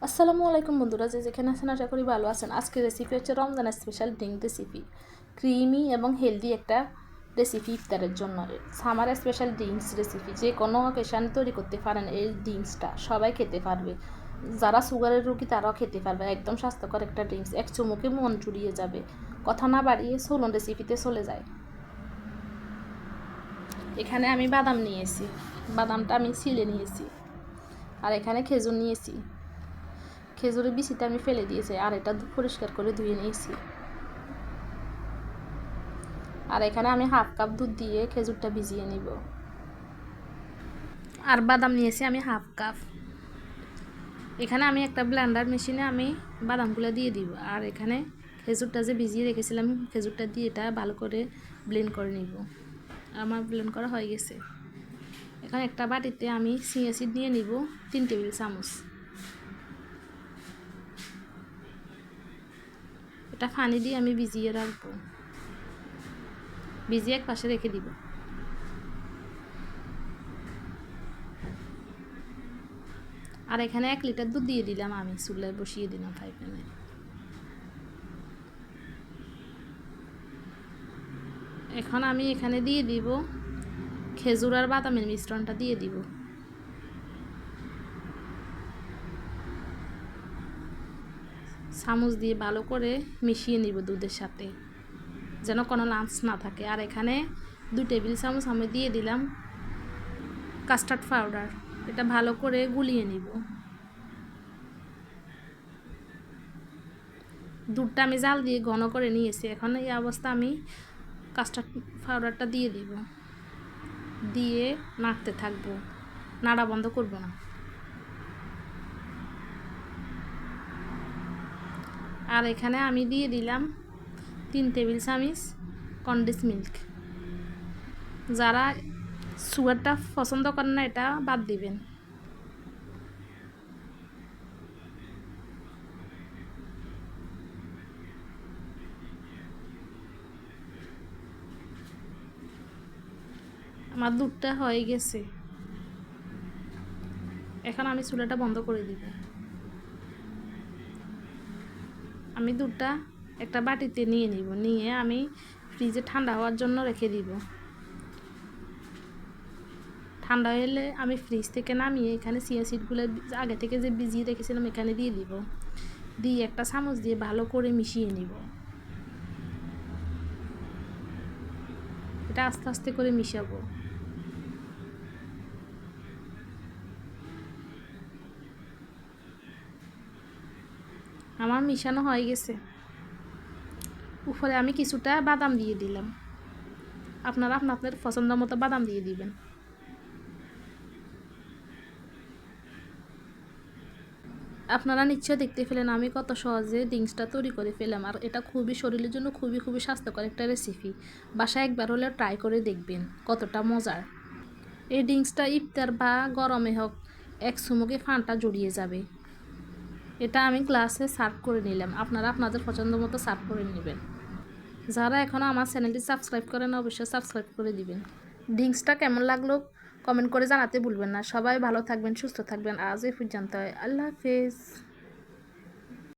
আসসালামু আলাইকুম বন্ধুরা, যেখানে আছেন আশা করি ভালো আছেন। আজকের রেসিপি হচ্ছে Ramzan special drink recipe. Creamy এবং হেলদি একটা রেসিপি ইফতারের জন্য। সামার স্পেশাল ড্রিঙ্কস রেসিপি, যে কোনো অকেশানে তৈরি করতে পারেন। এই ড্রিঙ্কসটা সবাই খেতে পারবে, যারা সুগারের রোগী তারাও খেতে পারবে। একদম স্বাস্থ্যকর একটা ড্রিঙ্কস, এক চুমুকে মন জুড়িয়ে যাবে। কথা না বাড়িয়ে চলুন রেসিপিতে চলে যায়। এখানে আমি বাদাম নিয়েছি, বাদামটা আমি ছিলে নিয়েছি। আর এখানে খেজুর নিয়েছি, খেজুরের বিচিটা আমি ফেলে দিয়েছি। আর এটা পরিষ্কার করে ধুয়ে নিয়েছি। আর এখানে আমি হাফ কাপ দুধ দিয়ে খেজুরটা ভিজিয়ে নিব। আর বাদাম নিয়েছি আমি হাফ কাপ। এখানে আমি একটা ব্লেন্ডার মেশিনে আমি বাদামগুলো দিয়ে দিব। আর এখানে খেজুরটা যে ভিজিয়ে রেখেছিলাম, খেজুরটা দিয়ে এটা ভালো করে ব্লেন্ড করে নিব। আমার ব্লেন্ড করা হয়ে গেছে। এখন একটা বাটিতে আমি চিয়া সিড নিয়ে নিব 3 টেবিল চামচ। এটা পানি দিয়ে আমি ভিজিয়ে রাখবো, ভিজিয়ে এক পাশে রেখে দিব। আর এখানে 1 লিটার দুধ দিয়ে দিলাম, আমি চুলায় বসিয়ে দিলাম ফ্রাই প্যানে। এখন আমি এখানে দিয়ে দিব খেজুর আর বাদামের মিশ্রণটা দিয়ে দিব। চামচ দিয়ে ভালো করে মিশিয়ে নিব দুধের সাথে, যেন কোনো লাম্পস না থাকে। আর এখানে 2 টেবিল চামচ আমি দিয়ে দিলাম কাস্টার্ড পাউডার। এটা ভালো করে গুলিয়ে নিব। দুধটা আমি জাল দিয়ে ঘন করে নিয়েছি। এখন এই অবস্থা আমি কাস্টার্ড পাউডারটা দিয়ে দিব, দিয়ে নাড়তে থাকবো, নাড়া বন্ধ করব না। আর এখানে আমি দিয়ে দিলাম 3 টেবিল চামচ কনডেন্স মিল্ক। যারা সুগারটা পছন্দ করেন না, এটা বাদ দিবেন। আমার দুধটা হয়ে গেছে। এখন আমি চুলাটা বন্ধ করে দিব। আমি দুধটা একটা বাটিতে নিয়ে নিব, নিয়ে আমি ফ্রিজে ঠান্ডা হওয়ার জন্য রেখে দিব। ঠান্ডা হলে আমি ফ্রিজ থেকে নামিয়ে এখানে চিয়া সিডগুলো আগে থেকে যে ভিজিয়ে রেখেছিলাম এখানে দিয়ে দিব। দিয়ে একটা চামচ দিয়ে ভালো করে মিশিয়ে নিব। এটা আস্তে আস্তে করে মিশাবো। আমার মিশানো হয়ে গেছে। উপরে আমি কিছুটা বাদাম দিয়ে দিলাম। আপনারা আপনাদের পছন্দ মতো বাদাম দিয়ে দিবেন। আপনারা নিশ্চয় দেখতে পেলেন আমি কত সহজে ড্রিঙ্কসটা তৈরি করে ফেলাম। আর এটা খুবই শরীরের জন্য খুবই স্বাস্থ্যকর একটা রেসিপি। বাসায় একবার হলেও ট্রাই করে দেখবেন কতটা মজার। এই ড্রিঙ্কসটা ইফতার বা গরমে হোক, এক চুমুকে ফানটা জড়িয়ে যাবে। এটা আমি গ্লাসে সার্ভ করে নিলাম। আপনারা আপনাদের পছন্দ মতো সার্ভ করে নেবেন। যারা এখনও আমার চ্যানেলটি সাবস্ক্রাইব করেন অবশ্যই সাবস্ক্রাইব করে দিবেন। ড্রিঙ্কসটা কেমন লাগলো কমেন্ট করে জানাতে ভুলবেন না। সবাই ভালো থাকবেন, সুস্থ থাকবেন। আজ এই পর্যন্ত, আল্লাহ হাফেজ।